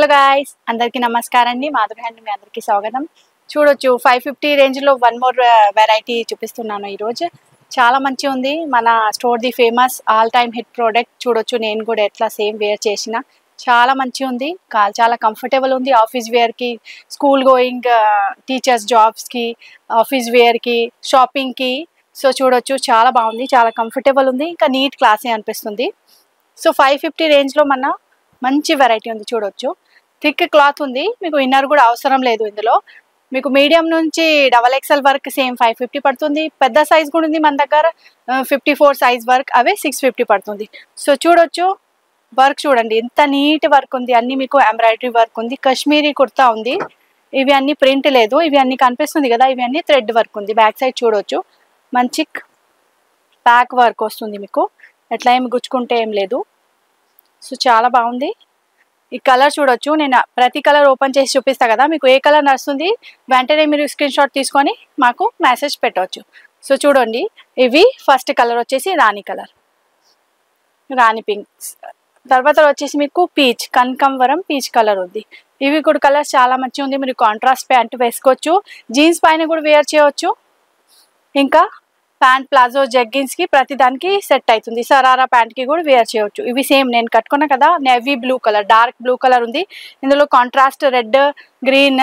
Hello guys, అందరికీ నమస్కారం అండి. మాధురి హ్యాండ్ మీ అందరికీ స్వాగతం. చూడొచ్చు 550 రేంజ్లో వన్ మోర్ వెరైటీ చూపిస్తున్నాను ఈరోజు. చాలా మంచిగా ఉంది. మన స్టోర్ది famous all time hit product. చూడొచ్చు, నేను కూడా ఎట్లా సేమ్ వేర్ చేసిన. చాలా మంచిగా ఉంది. చాలా కంఫర్టబుల్ ఉంది. ఆఫీస్ వేర్కి, స్కూల్ గోయింగ్ టీచర్స్ జాబ్స్కి, ఆఫీస్ వేర్కి, షాపింగ్కి. సో చూడొచ్చు, చాలా బాగుంది, చాలా కంఫర్టబుల్ ఉంది, ఇంకా నీట్ క్లాసీ అనిపిస్తుంది. సో 550 రేంజ్లో మన మంచి వెరైటీ ఉంది. చూడొచ్చు, థిక్ క్లాత్ ఉంది, మీకు ఇన్నర్ కూడా అవసరం లేదు. ఇందులో మీకు మీడియం నుంచి XXL వరకు సేమ్ 550 పడుతుంది. పెద్ద సైజ్ కూడా ఉంది మన దగ్గర, 54 సైజ్ వరకు అవే 650 పడుతుంది. సో చూడొచ్చు, వర్క్ చూడండి ఎంత నీట్ వర్క్ ఉంది. అన్ని మీకు ఎంబ్రాయిడరీ వర్క్ ఉంది, కాశ్మీరీ కుర్తా ఉంది. ఇవి అన్ని ప్రింట్ లేదు, ఇవి అన్ని కనిపిస్తుంది కదా, ఇవి అన్ని థ్రెడ్ వర్క్ ఉంది. బ్యాక్ సైడ్ చూడొచ్చు, మంచి ప్యాక్ వర్క్ వస్తుంది. మీకు ఎట్లా ఏమి గుచ్చుకుంటే ఏం లేదు. సో చాలా బాగుంది. ఈ కలర్ చూడొచ్చు, నేను ప్రతి కలర్ ఓపెన్ చేసి చూపిస్తా కదా, మీకు ఏ కలర్ నడుస్తుంది వెంటనే మీరు స్క్రీన్ షాట్ తీసుకొని మాకు మెసేజ్ పెట్టవచ్చు. సో చూడండి, ఇవి ఫస్ట్ కలర్ వచ్చేసి రాణి కలర్, రాణి పింక్. తర్వాత వచ్చేసి మీకు పీచ్, కనకాంబరం పీచ్ కలర్ ఉంది. ఇవి కూడా కలర్స్ చాలా మంచిగా ఉంది. మీరు కాంట్రాస్ట్ ప్యాంట్ వేసుకోవచ్చు, జీన్స్ పైన కూడా వేర్ చేయవచ్చు. ఇంకా ప్యాంట్, ప్లాజో, జగ్గిన్స్కి ప్రతి దానికి సెట్ అవుతుంది. సరారా ప్యాంట్కి కూడా వేర్ చేయవచ్చు. ఇవి సేమ్ నేను కట్టుకున్నా కదా, navy blue colour, dark blue colour ఉంది. ఇందులో కాంట్రాస్ట్ రెడ్, గ్రీన్,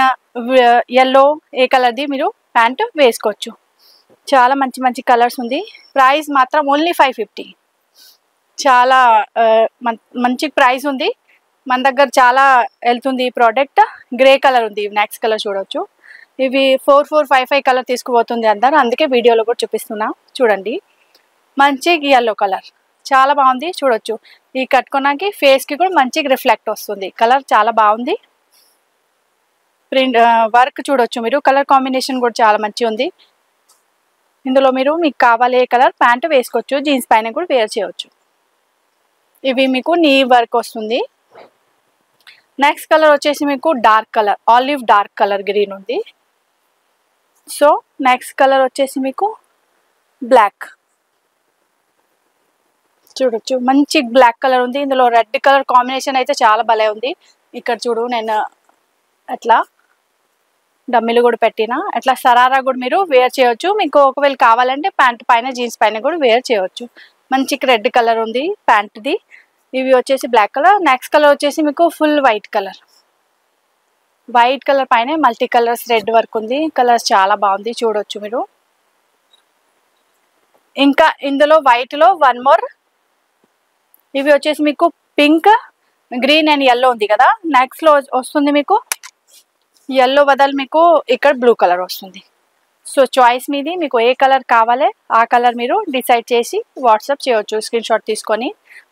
ఎల్లో ఏ కలర్ది మీరు ప్యాంట్ వేసుకోవచ్చు. చాలా మంచి మంచి కలర్స్ ఉంది. ప్రైస్ మాత్రం ఓన్లీ 550. చాలా మంచి ప్రైస్ ఉంది. మన దగ్గర చాలా వెళ్తుంది ఈ ప్రోడక్ట్. గ్రే కలర్ ఉంది, నెక్స్ట్ కలర్ చూడొచ్చు. ఇవి 4455 కలర్ తీసుకుపోతుంది అందరు, అందుకే వీడియోలో కూడా చూపిస్తున్నా. చూడండి, మంచి ఎల్లో కలర్ చాలా బాగుంది. చూడొచ్చు, ఈ కట్టుకోడానికి ఫేస్కి కూడా మంచిగా రిఫ్లెక్ట్ వస్తుంది. కలర్ చాలా బాగుంది. ప్రింట్ వర్క్ చూడొచ్చు మీరు, కలర్ కాంబినేషన్ కూడా చాలా మంచిగా ఉంది. ఇందులో మీరు మీకు కావాలి ఏ కలర్ ప్యాంట్ వేసుకోవచ్చు, జీన్స్ పైన కూడా వేర్ చేయవచ్చు. ఇవి మీకు నీ వర్క్ వస్తుంది. నెక్స్ట్ కలర్ వచ్చేసి మీకు dark colour, olive dark colour green ఉంది. సో నెక్స్ట్ కలర్ వచ్చేసి మీకు బ్లాక్. చూడొచ్చు, మంచి బ్లాక్ కలర్ ఉంది. ఇందులో రెడ్ కలర్ కాంబినేషన్ అయితే చాలా భలే ఉంది. ఇక్కడ చూడు, నేను అట్లా డమ్మిలు కూడా పెట్టిన, అట్లా సరారా కూడా మీరు వేర్ చేయవచ్చు. మీకు ఒకవేళ కావాలంటే ప్యాంట్ పైన, జీన్స్ పైన కూడా వేర్ చేయవచ్చు. మంచి రెడ్ కలర్ ఉంది ప్యాంట్ది. ఇవి వచ్చేసి బ్లాక్ కలర్. నెక్స్ట్ కలర్ వచ్చేసి మీకు full white colour, white colour పైన మల్టీ కలర్స్ రెడ్ వర్క్ ఉంది. కలర్స్ చాలా బాగుంది. చూడొచ్చు మీరు. ఇంకా ఇందులో వైట్లో వన్ మోర్, ఇవి వచ్చేసి మీకు పింక్, గ్రీన్ అండ్ ఎల్లో ఉంది కదా, నెక్స్ట్లో వస్తుంది మీకు ఎల్లో బదులు మీకు ఇక్కడ బ్లూ కలర్ వస్తుంది. సో చాయిస్ మీది, మీకు ఏ కలర్ కావాలి ఆ కలర్ మీరు డిసైడ్ చేసి వాట్సాప్ చేయవచ్చు. స్క్రీన్ షాట్ తీసుకొని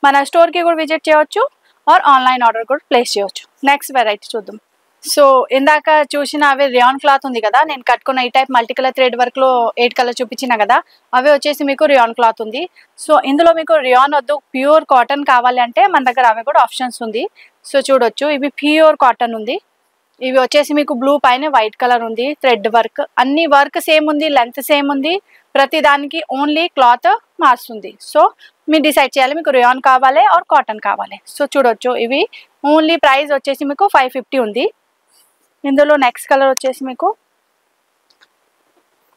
మన స్టోర్కి కూడా విజిట్ చేయవచ్చు, ఆర్ ఆన్లైన్ ఆర్డర్ కూడా ప్లేస్ చేయవచ్చు. నెక్స్ట్ వెరైటీ చూద్దాం. సో ఇందాక చూసిన అవి రియాన్ క్లాత్ ఉంది కదా, నేను కట్టుకున్న ఈ టైప్ మల్టీ కలర్ థ్రెడ్ వర్క్లో 8 కలర్ చూపించిన కదా, అవి వచ్చేసి మీకు రియాన్ క్లాత్ ఉంది. సో ఇందులో మీకు రియాన్ వద్దు, ప్యూర్ కాటన్ కావాలి అంటే మన దగ్గర అవి కూడా ఆప్షన్స్ ఉంది. సో చూడొచ్చు, ఇవి ప్యూర్ కాటన్ ఉంది. ఇవి వచ్చేసి మీకు బ్లూ పైన వైట్ కలర్ ఉంది, థ్రెడ్ వర్క్, అన్ని వర్క్ సేమ్ ఉంది, లెంత్ సేమ్ ఉంది. ప్రతి దానికి ఓన్లీ క్లాత్ మారుస్తుంది. సో మీరు డిసైడ్ చేయాలి మీకు రియాన్ కావాలి ఆర్ కాటన్ కావాలి. సో చూడొచ్చు, ఇవి ఓన్లీ ప్రైస్ వచ్చేసి మీకు 550 ఉంది. ఇందులో నెక్స్ట్ కలర్ వచ్చేసి మీకు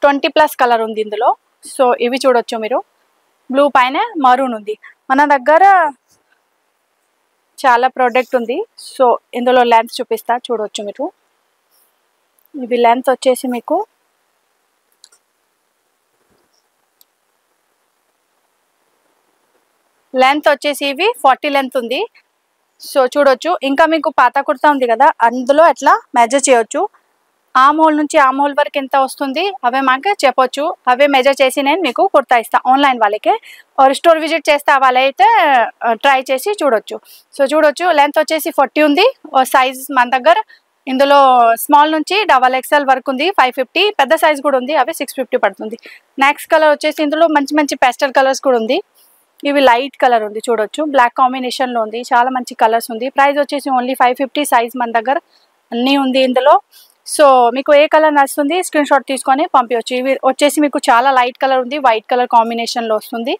20+ కలర్ ఉంది ఇందులో. సో ఇవి చూడొచ్చు మీరు, బ్లూ పైన మరూన్ ఉంది. మన దగ్గర చాలా ప్రోడక్ట్ ఉంది. సో ఇందులో లెంత్ చూపిస్తా, చూడొచ్చు మీరు. ఇవి లెంత్ వచ్చేసి మీకు ఇవి 40 లెంత్ ఉంది. సో చూడొచ్చు, ఇంకా మీకు పాత కుర్తా ఉంది కదా, అందులో అట్లా మెజర్ చేయొచ్చు. ఆమ్ హోల్ నుంచి ఆమ్ హోల్ వరకు ఎంత వస్తుంది అవే మాకు చెప్పొచ్చు. అవే మెజర్ చేసి నేను మీకు కుర్తా ఇస్తాను ఆన్లైన్ వాళ్ళకే, ఆర్ స్టోర్ విజిట్ చేస్తే వాళ్ళైతే ట్రై చేసి చూడొచ్చు. సో చూడొచ్చు, లెంత్ వచ్చేసి 40 ఉంది. సైజ్ మన దగ్గర ఇందులో స్మాల్ నుంచి XXL వరకు ఉంది 550, పెద్ద సైజ్ కూడా ఉంది, అవి 650 పడుతుంది. నెక్స్ట్ కలర్ వచ్చేసి ఇందులో మంచి మంచి పేస్టల్ కలర్స్ కూడా ఉంది. ఇవి లైట్ కలర్ ఉంది, చూడొచ్చు, బ్లాక్ కాంబినేషన్లో ఉంది. చాలా మంచి కలర్స్ ఉంది. ప్రైస్ వచ్చేసి ఓన్లీ 550. సైజ్ మన దగ్గర అన్నీ ఉంది ఇందులో. సో మీకు ఏ కలర్ నచ్చుతుంది స్క్రీన్ షాట్ తీసుకొని పంపించవచ్చు. ఇవి వచ్చేసి మీకు చాలా లైట్ కలర్ ఉంది, వైట్ కలర్ కాంబినేషన్లో వస్తుంది.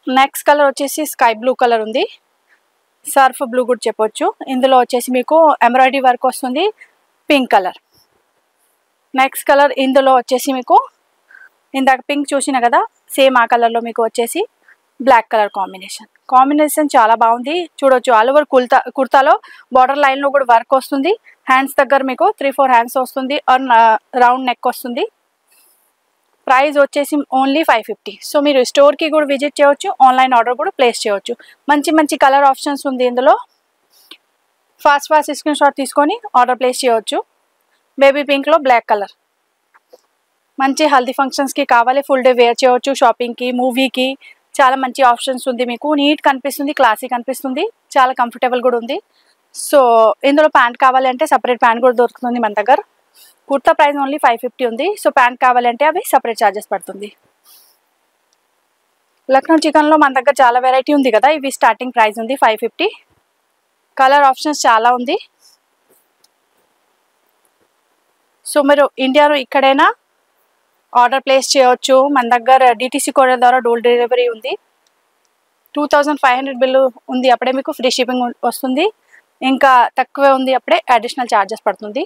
నెక్స్ట్ కలర్ వచ్చేసి స్కై బ్లూ కలర్ ఉంది. సర్ఫ్ బ్లూ కూడా చెప్పొచ్చు. ఇందులో వచ్చేసి మీకు ఎంబ్రాయిడరీ వర్క్ వస్తుంది, పింక్ కలర్. నెక్స్ట్ కలర్ ఇందులో వచ్చేసి మీకు ఇందాక పింక్ చూసిన కదా, సేమ్ ఆ కలర్లో మీకు వచ్చేసి బ్లాక్ కలర్ కాంబినేషన్ చాలా బాగుంది. చూడొచ్చు ఆల్ ఓవర్ కుర్తాలో బార్డర్ లైన్లో కూడా వర్క్ వస్తుంది. హ్యాండ్స్ దగ్గర మీకు 3-4 హ్యాండ్స్ వస్తుంది, రౌండ్ నెక్ వస్తుంది. ప్రైస్ వచ్చేసి ఓన్లీ 550. సో మీరు స్టోర్కి కూడా విజిట్ చేయవచ్చు, ఆన్లైన్ ఆర్డర్ కూడా ప్లేస్ చేయవచ్చు. మంచి కలర్ ఆప్షన్స్ ఉంది ఇందులో. ఫాస్ట్ స్క్రీన్ షాట్ తీసుకొని ఆర్డర్ ప్లేస్ చేయవచ్చు. బేబీ పింక్లో బ్లాక్ కలర్, మంచి హల్దీ ఫంక్షన్స్కి కావాలి, ఫుల్ డే వేర్ చేయవచ్చు, షాపింగ్కి, మూవీకి చాలా మంచి ఆప్షన్స్ ఉంది. మీకు నీట్ కనిపిస్తుంది, క్లాసీ కనిపిస్తుంది, చాలా కంఫర్టబుల్ కూడా ఉంది. సో ఇందులో ప్యాంట్ కావాలంటే సపరేట్ ప్యాంట్ కూడా దొరుకుతుంది మన దగ్గర. కుర్తా ప్రైస్ ఓన్లీ 550 ఉంది. సో ప్యాంట్ కావాలంటే అవి సపరేట్ ఛార్జెస్ పడుతుంది. లక్నో చికెన్లో మన దగ్గర చాలా వెరైటీ ఉంది కదా, ఇవి స్టార్టింగ్ ప్రైస్ ఉంది 550. కలర్ ఆప్షన్స్ చాలా ఉంది. సో మీరు ఇండియాలో ఇక్కడైనా ఆర్డర్ ప్లేస్ చేయవచ్చు. మన దగ్గర డిటీసీ కొరియర్ ద్వారా డోర్ డెలివరీ ఉంది. 2500 బిల్లు ఉంది, అప్పుడే మీకు ఫ్రీ షిప్పింగ్ వస్తుంది. ఇంకా తక్కువే ఉంది, అప్పుడే అడిషనల్ ఛార్జెస్ పడుతుంది.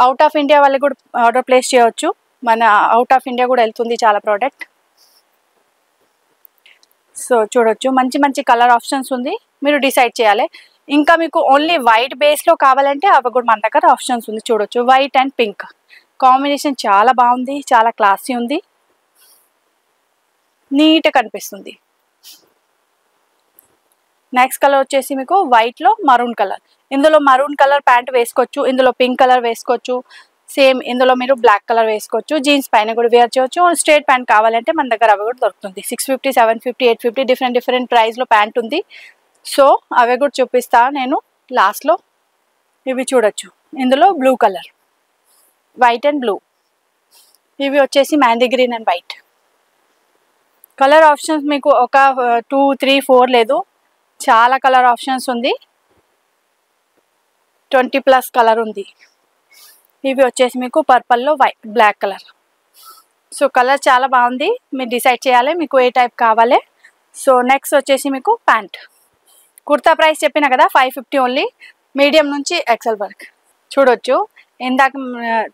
అవుట్ ఆఫ్ ఇండియా వాళ్ళకి కూడా ఆర్డర్ ప్లేస్ చేయవచ్చు. మన అవుట్ ఆఫ్ ఇండియా కూడా వెళ్తుంది చాలా ప్రోడక్ట్. సో చూడొచ్చు మంచి కలర్ ఆప్షన్స్ ఉంది, మీరు డిసైడ్ చేయాలి. ఇంకా మీకు ఓన్లీ వైట్ బేస్లో కావాలంటే అవి కూడా మన దగ్గర ఆప్షన్స్ ఉంది. చూడొచ్చు వైట్ అండ్ పింక్ కాంబినేషన్ చాలా బాగుంది, చాలా క్లాసీ ఉంది, నీట్గా కనిపిస్తుంది. నెక్స్ట్ కలర్ వచ్చేసి మీకు వైట్లో మరూన్ కలర్. ఇందులో మరూన్ కలర్ ప్యాంట్ వేసుకోవచ్చు, ఇందులో పింక్ కలర్ వేసుకోవచ్చు, సేమ్ ఇందులో మీరు బ్లాక్ కలర్ వేసుకోవచ్చు. జీన్స్ పైన కూడా వేర్ చేయవచ్చు. స్ట్రేట్ ప్యాంట్ కావాలంటే మన దగ్గర అవి కూడా దొరుకుతుంది. 650, 750, 850 డిఫరెంట్ ప్రైస్లో ప్యాంట్ ఉంది. సో అవి కూడా చూపిస్తా నేను లాస్ట్లో. ఇవి చూడొచ్చు, ఇందులో blue colour, white and blue. ఇవి వచ్చేసి మ్యాండీ green and white. Colour options మీకు ఒక 2, 3, 4 లేదు, చాలా కలర్ ఆప్షన్స్ ఉంది. 20+ కలర్ ఉంది. ఇవి వచ్చేసి మీకు పర్పల్లో బ్లాక్ కలర్. సో కలర్ చాలా బాగుంది, మీరు డిసైడ్ చేయాలి మీకు ఏ టైప్ కావాలి. సో నెక్స్ట్ వచ్చేసి మీకు ప్యాంట్. కుర్తా ప్రైస్ చెప్పిన కదా 550 ఓన్లీ, మీడియం నుంచి ఎక్సెల్ వరకు. చూడొచ్చు ఇందాక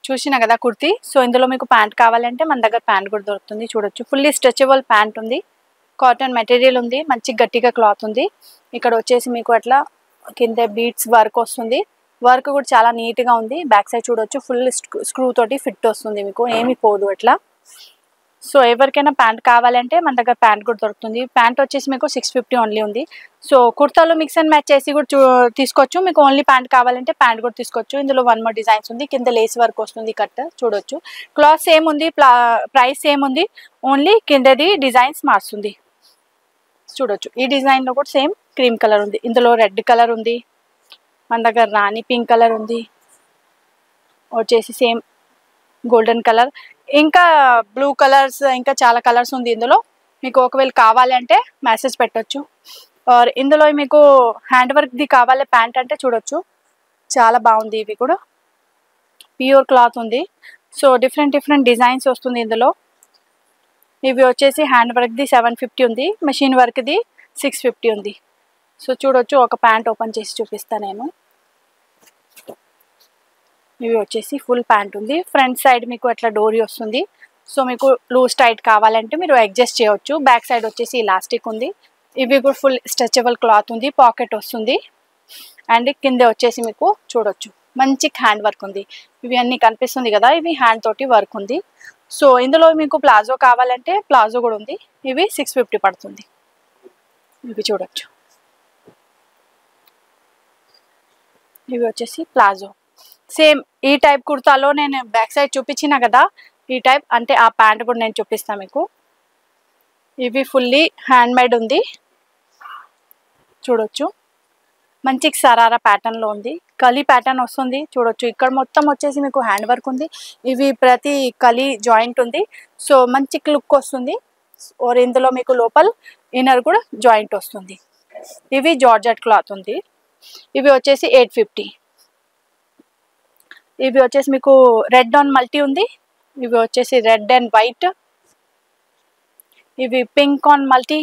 చూసిన కదా కుర్తీ. సో ఇందులో మీకు ప్యాంట్ కావాలంటే మన దగ్గర ప్యాంట్ కూడా దొరుకుతుంది. చూడొచ్చు ఫుల్లీ స్ట్రెచబుల్ ప్యాంట్ ఉంది, కాటన్ మెటీరియల్ ఉంది, మంచి గట్టిగా క్లాత్ ఉంది. ఇక్కడ వచ్చేసి మీకు అట్లా కింద బీట్స్ వర్క్ వస్తుంది, వర్క్ కూడా చాలా నీట్గా ఉంది. బ్యాక్ సైడ్ చూడొచ్చు ఫుల్ స్క్రూ తోటి ఫిట్ వస్తుంది, మీకు ఏమి పోదు అట్లా. సో ఎవరికైనా ప్యాంట్ కావాలంటే మన దగ్గర ప్యాంట్ కూడా దొరుకుతుంది. ప్యాంట్ వచ్చేసి మీకు 650 ఓన్లీ ఉంది. సో కుర్తాలో మిక్స్ అండ్ మ్యాచ్ చేసి కూడా తీసుకోవచ్చు. మీకు ఓన్లీ ప్యాంట్ కావాలంటే ప్యాంట్ కూడా తీసుకోవచ్చు. ఇందులో 1 more డిజైన్స్ ఉంది, కింద లేస్ వర్క్ వస్తుంది కట్. చూడొచ్చు క్లాత్ సేమ్ ఉంది, ప్రైస్ సేమ్ ఉంది, ఓన్లీ కిందది డిజైన్స్ మారుతుంది. చూడొచ్చు ఈ డిజైన్లో కూడా సేమ్ క్రీమ్ కలర్ ఉంది, ఇందులో రెడ్ కలర్ ఉంది, మన దగ్గర రాణి పింక్ కలర్ ఉంది, వచ్చేసి సేమ్ గోల్డెన్ కలర్, ఇంకా బ్లూ కలర్స్, ఇంకా చాలా కలర్స్ ఉంది ఇందులో. మీకు ఒకవేళ కావాలంటే మెసేజ్ పెట్టొచ్చు. ఆర్ ఇందులో మీకు హ్యాండ్ వర్క్ది కావాలి ప్యాంట్ అంటే చూడొచ్చు చాలా బాగుంది. ఇవి కూడా ప్యూర్ క్లాత్ ఉంది. సో డిఫరెంట్ డిజైన్స్ వస్తుంది ఇందులో. ఇవి వచ్చేసి హ్యాండ్ వర్క్ది 750 ఉంది, మెషిన్ వర్క్ది 650 ఉంది. సో చూడొచ్చు ఒక ప్యాంట్ ఓపెన్ చేసి చూపిస్తాను నేను. ఇవి వచ్చేసి ఫుల్ ప్యాంట్ ఉంది, ఫ్రంట్ సైడ్ మీకు అట్లా డోరీ వస్తుంది. సో మీకు లూజ్ టైట్ కావాలంటే మీరు అడ్జస్ట్ చేయవచ్చు. బ్యాక్ సైడ్ వచ్చేసి ఇలాస్టిక్ ఉంది. ఇవి కూడా ఫుల్ స్ట్రెచబుల్ క్లాత్ ఉంది, పాకెట్ వస్తుంది. అండ్ కింద వచ్చేసి మీకు చూడొచ్చు మంచి హ్యాండ్ వర్క్ ఉంది. ఇవి అన్నీ కనిపిస్తుంది కదా, ఇవి హ్యాండ్ తోటి వర్క్ ఉంది. సో ఇందులో మీకు ప్లాజో కావాలంటే ప్లాజో కూడా ఉంది, ఇవి 650 పడుతుంది. ఇవి చూడొచ్చు, ఇవి వచ్చేసి ప్లాజో. సేమ్ ఈ టైప్ కుర్తాలో నేను బ్యాక్ సైడ్ చూపించిన కదా, ఈ టైప్ అంటే ఆ ప్యాంట్ కూడా నేను చూపిస్తాను మీకు. ఇవి ఫుల్లీ హ్యాండ్ మేడ్ ఉంది, చూడొచ్చు మంచి సరారా ప్యాటర్న్లో ఉంది, కలీ ప్యాటర్న్ వస్తుంది. చూడొచ్చు ఇక్కడ మొత్తం వచ్చేసి మీకు హ్యాండ్ వర్క్ ఉంది, ఇవి ప్రతి కలీ జాయింట్ ఉంది. సో మంచి లుక్ వస్తుంది. और ఇందులో మీకు లోపల ఇన్నర్ కూడా జాయింట్ వస్తుంది. ఇవి జార్జెట్ క్లాత్ ఉంది, ఇవి వచ్చేసి 850. ఇవి వచ్చేసి మీకు రెడ్ ఆన్ మల్టీ ఉంది, ఇవి వచ్చేసి రెడ్ అండ్ వైట్, ఇవి పింక్ ఆన్ మల్టీ,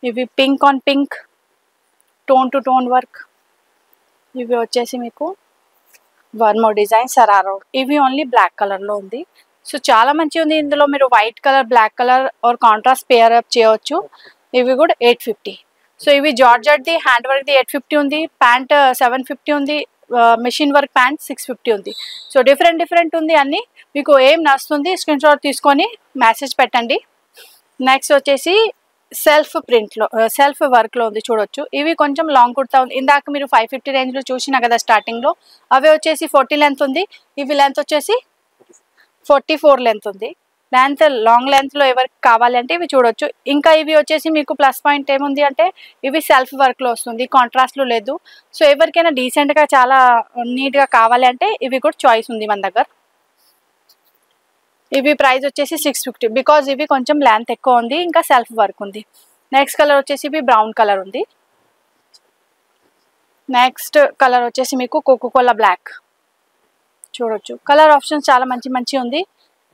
ఇవి pink on pink, tone to tone work. ఇవి వచ్చేసి మీకు వన్ మోర్ డిజైన్ సరారో. ఇవి ఓన్లీ బ్లాక్ కలర్లో ఉంది. సో చాలా మంచిగా ఉంది. ఇందులో మీరు white colour, black colour or contrast pair up చేయవచ్చు. ఇవి కూడా 850. సో ఇవి జార్జెట్ది, హ్యాండ్ వర్క్ది 850 ఉంది, ప్యాంట్ 750 ఉంది, మెషిన్ వర్క్ ప్యాంట్ 650 ఉంది. సో డిఫరెంట్ ఉంది అన్నీ. మీకు ఏం నచ్చుతుంది స్క్రీన్ షాట్ తీసుకొని మెసేజ్ పెట్టండి. నెక్స్ట్ వచ్చేసి సెల్ఫ్ ప్రింట్లో, సెల్ఫ్ వర్క్లో ఉంది చూడొచ్చు. ఇవి కొంచెం లాంగ్ కుర్తా ఉంది. ఇందాక మీరు 550 రేంజ్లో చూసినా కదా స్టార్టింగ్లో, అవి వచ్చేసి 40 లెంత్ ఉంది. ఇవి లెంత్ వచ్చేసి 44 లెంత్ ఉంది. లెంత్ లాంగ్ లెంత్లో ఎవరికి కావాలంటే ఇవి చూడొచ్చు. ఇంకా ఇవి వచ్చేసి మీకు ప్లస్ పాయింట్ ఏముంది అంటే ఇవి సెల్ఫ్ వర్క్లో వస్తుంది, కాంట్రాస్ట్లో లేదు. సో ఎవరికైనా డీసెంట్గా చాలా నీట్గా కావాలి అంటే ఇవి కూడా చాయిస్ ఉంది మన దగ్గర. ఇవి ప్రైస్ వచ్చేసి 650, బికాజ్ ఇవి కొంచెం లెంత్ ఎక్కువ ఉంది, ఇంకా సెల్ఫ్ వర్క్ ఉంది. నెక్స్ట్ కలర్ వచ్చేసి ఇవి బ్రౌన్ కలర్ ఉంది. నెక్స్ట్ కలర్ వచ్చేసి మీకు కోకోకోలా బ్లాక్ చూడొచ్చు. కలర్ ఆప్షన్స్ చాలా మంచి ఉంది.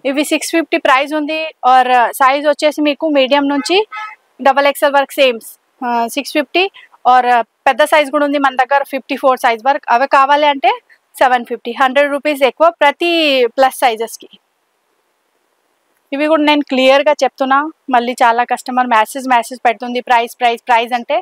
ఇవి 650 ప్రైస్ ఉంది. ఆర్ సైజ్ వచ్చేసి మీకు మీడియం నుంచి XXL వరకు సేమ్ 650. ఆర్ పెద్ద సైజ్ కూడా ఉంది మన దగ్గర 54 సైజ్ వరకు. అవి కావాలి అంటే 750, 100 రూపీస్ ఎక్కువ ప్రతి ప్లస్ సైజెస్కి. ఇవి కూడా నేను క్లియర్గా చెప్తున్నా, మళ్ళీ చాలా కస్టమర్ మెసేజ్ పెడుతుంది ప్రైస్ అంటే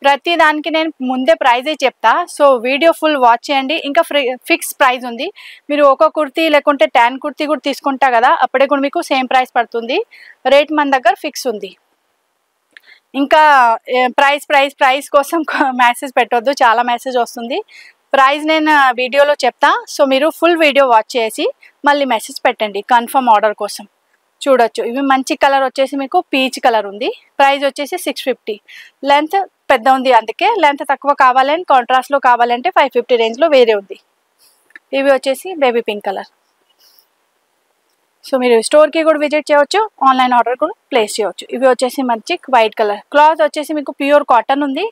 ప్రతి దానికి నేను ముందే ప్రైజే చెప్తా. సో వీడియో ఫుల్ వాచ్ చేయండి. ఇంకా ఫిక్స్ ప్రైస్ ఉంది. మీరు ఒక కుర్తీ లేకుంటే 10 కుర్తీ కూడా తీసుకుంటా కదా, అప్పుడే కూడా మీకు సేమ్ ప్రైస్ పడుతుంది. రేట్ మన దగ్గర ఫిక్స్ ఉంది. ఇంకా ప్రైస్ కోసం మెసేజ్ పెట్టొద్దు, చాలా మెసేజ్ వస్తుంది. ప్రైస్ నేను వీడియోలో చెప్తా. సో మీరు ఫుల్ వీడియో వాచ్ చేసి మళ్ళీ మెసేజ్ పెట్టండి కన్ఫర్మ్ ఆర్డర్ కోసం. చూడొచ్చు. ఇవి మంచి కలర్ వచ్చేసి మీకు పీచ్ కలర్ ఉంది. ప్రైస్ వచ్చేసి 650. లెంత్ పెద్ద ఉంది, అందుకే లెంత్ తక్కువ కావాలని కాంట్రాస్ట్లో కావాలంటే 550 రేంజ్లో వేరే ఉంది. ఇవి వచ్చేసి బేబీ పింక్ కలర్. సో మీరు స్టోర్కి కూడా విజిట్ చేయవచ్చు, ఆన్లైన్ ఆర్డర్ కూడా ప్లేస్ చేయవచ్చు. ఇవి వచ్చేసి మంచి వైట్ కలర్. క్లాత్ వచ్చేసి మీకు ప్యూర్ కాటన్ ఉంది,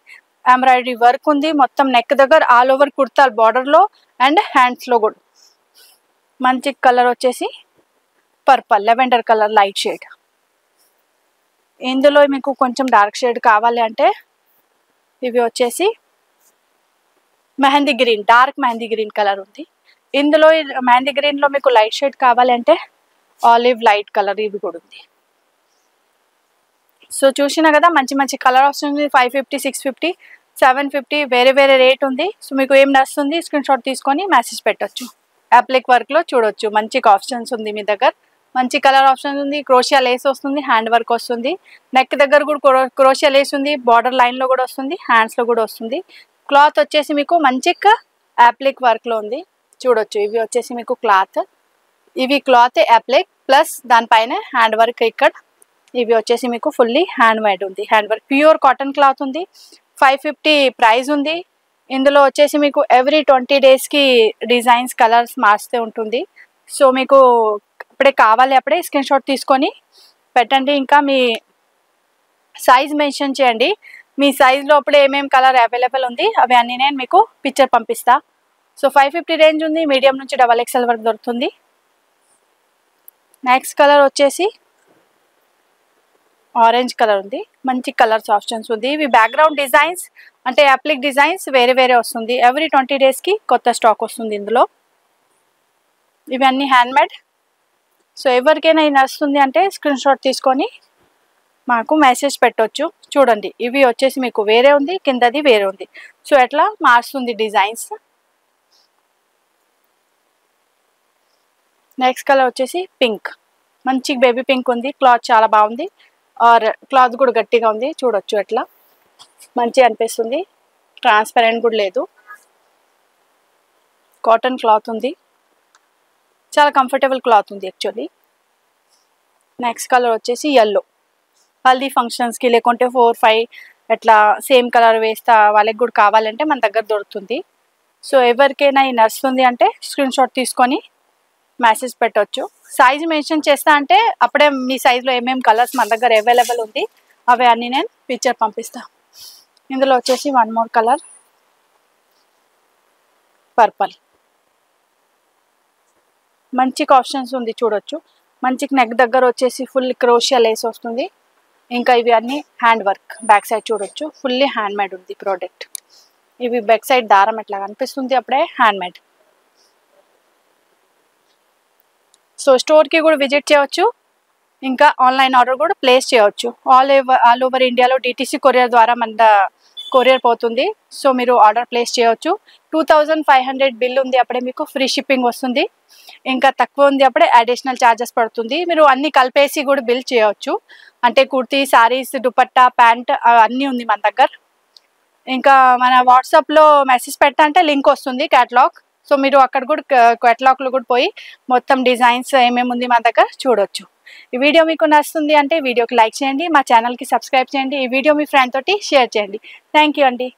ఎంబ్రాయిడరీ వర్క్ ఉంది మొత్తం నెక్ దగ్గర, ఆల్ ఓవర్ కుర్తా బార్డర్లో అండ్ హ్యాండ్స్లో కూడా. మంచి కలర్ వచ్చేసి purple, lavender colour light shade. ఇందులో మీకు కొంచెం డార్క్ షేడ్ కావాలి అంటే ఇవి వచ్చేసి mehndi green, dark mehndi green colour ఉంది. ఇందులో మెహందీ గ్రీన్లో మీకు లైట్ షేడ్ కావాలంటే ఆలివ్ లైట్ కలర్ ఇవి కూడా ఉంది. సో చూసినా కదా మంచి కలర్ వస్తుంది. 550, 650, 750 వేరే రేట్ ఉంది. సో మీకు ఏం నచ్చుతుంది స్క్రీన్ షాట్ తీసుకొని మెసేజ్ పెట్టచ్చు. అప్లిక్ వర్క్లో చూడొచ్చు, మంచి ఆప్షన్స్ ఉంది మీ దగ్గర. మంచి కలర్ ఆప్షన్ ఉంది. క్రోషియా లేస్ వస్తుంది, హ్యాండ్ వర్క్ వస్తుంది, నెక్ దగ్గర కూడా క్రోషియా లేస్ ఉంది, బార్డర్ లైన్లో కూడా వస్తుంది, హ్యాండ్స్లో కూడా వస్తుంది. క్లాత్ వచ్చేసి మీకు మంచి అప్లిక్ వర్క్లో ఉంది చూడొచ్చు. ఇవి వచ్చేసి మీకు క్లాత్, ఇవి క్లాత్ అప్లిక్ ప్లస్ దానిపైన హ్యాండ్ వర్క్ ఇక్కడ. ఇవి వచ్చేసి మీకు ఫుల్లీ హ్యాండ్ మేడ్ ఉంది, hand work pure cotton cloth ఉంది. 550 ప్రైస్ ఉంది. ఇందులో వచ్చేసి మీకు ఎవ్రీ 20 డేస్కి డిజైన్స్ కలర్స్ మార్చుతూ ఉంటుంది. సో మీకు అప్పుడే కావాలి అప్పుడే స్క్రీన్ షాట్ తీసుకొని పెట్టండి. ఇంకా మీ సైజ్ మెన్షన్ చేయండి, మీ సైజ్లో అప్పుడే ఏమేమి కలర్ అవైలబుల్ ఉంది అవి అన్నీ నేను మీకు పిక్చర్ పంపిస్తా. సో 550 రేంజ్ ఉంది, మీడియం నుంచి XXL వరకు దొరుకుతుంది. నెక్స్ట్ కలర్ వచ్చేసి ఆరెంజ్ కలర్ ఉంది, మంచి కలర్స్ ఆప్షన్స్ ఉంది. ఇవి బ్యాక్గ్రౌండ్ డిజైన్స్ అంటే అప్లిక్ డిజైన్స్ వేరే వస్తుంది. ఎవ్రీ 20 డేస్కి కొత్త స్టాక్ వస్తుంది ఇందులో. ఇవన్నీ హ్యాండ్మేడ్. సో ఎవరికైనా ఇది నచ్చుతుంది అంటే స్క్రీన్ షాట్ తీసుకొని మాకు మెసేజ్ పెట్టవచ్చు. చూడండి ఇవి వచ్చేసి మీకు వేరే ఉంది, కిందది వేరే ఉంది. సో ఎట్లా మార్చుతుంది డిజైన్స్. నెక్స్ట్ కలర్ వచ్చేసి పింక్, మంచి బేబీ పింక్ ఉంది. క్లాత్ చాలా బాగుంది, ఆర్ క్లాత్ కూడా గట్టిగా ఉంది చూడొచ్చు. ఎట్లా మంచిగా అనిపిస్తుంది, ట్రాన్స్పరెంట్ కూడా లేదు, కాటన్ క్లాత్ ఉంది, చాలా కంఫర్టబుల్ క్లాత్ ఉంది యాక్చువల్లీ. నెక్స్ట్ కలర్ వచ్చేసి ఎల్లో, హల్దీ ఫంక్షన్స్కి లేకుంటే 4, 5 అట్లా సేమ్ కలర్ వేస్తా వాళ్ళకి కూడా కావాలంటే మన దగ్గర దొరుకుతుంది. సో ఎవరికైనా ఈ నచ్చుతుంది అంటే స్క్రీన్ షాట్ తీసుకొని మెసేజ్ పెట్టవచ్చు. సైజ్ మెన్షన్ చేస్తా అంటే అప్పుడే మీ సైజులో ఏమేమి కలర్స్ మన దగ్గర అవైలబుల్ ఉంది అవి అన్నీ నేను పిక్చర్ పంపిస్తా. ఇందులో వచ్చేసి వన్ మోర్ కలర్ పర్పల్, మంచి ఆప్షన్స్ ఉంది చూడొచ్చు. మంచి నెక్ దగ్గర వచ్చేసి ఫుల్ క్రోషియా లేస్ వస్తుంది, ఇంకా ఇవి అన్ని హ్యాండ్ వర్క్. బ్యాక్ సైడ్ చూడొచ్చు, ఫుల్లీ హ్యాండ్ మేడ్ ఉంది ప్రోడక్ట్. ఇవి బ్యాక్ సైడ్ దారం ఎట్లా కనిపిస్తుంది, అప్పుడే హ్యాండ్ మేడ్. సో స్టోర్కి కూడా విజిట్ చేయవచ్చు, ఇంకా ఆన్లైన్ ఆర్డర్ కూడా ప్లేస్ చేయవచ్చు. ఆల్ ఓవర్ ఇండియాలో డిటిసి కొరియర్ ద్వారా మన కొరియర్ పోతుంది. సో మీరు ఆర్డర్ ప్లేస్ చేయవచ్చు. 2500 బిల్ ఉంది, అప్పుడే మీకు ఫ్రీ షిప్పింగ్ వస్తుంది. ఇంకా తక్కువ ఉంది అప్పుడే అడిషనల్ ఛార్జెస్ పడుతుంది. మీరు అన్ని కలిపేసి కూడా బిల్ చేయవచ్చు. అంటే కుర్తీ, శారీస్, దుపట్టా, ప్యాంట్ అన్నీ ఉంది మన దగ్గర. ఇంకా మన వాట్సాప్లో మెసేజ్ పెడతా అంటే లింక్ వస్తుంది క్యాటలాగ్. సో మీరు అక్కడ కూడా క్యాటలాగ్లో కూడా పోయి మొత్తం డిజైన్స్ ఏమేమి ఉంది మన దగ్గర చూడొచ్చు. ఈ వీడియో మీకు నచ్చుతుంది అంటే వీడియోకి లైక్ చేయండి, మా ఛానల్కి సబ్స్క్రైబ్ చేయండి, ఈ వీడియో మీ ఫ్రెండ్ తోటి షేర్ చేయండి. థ్యాంక్ యూ అండి.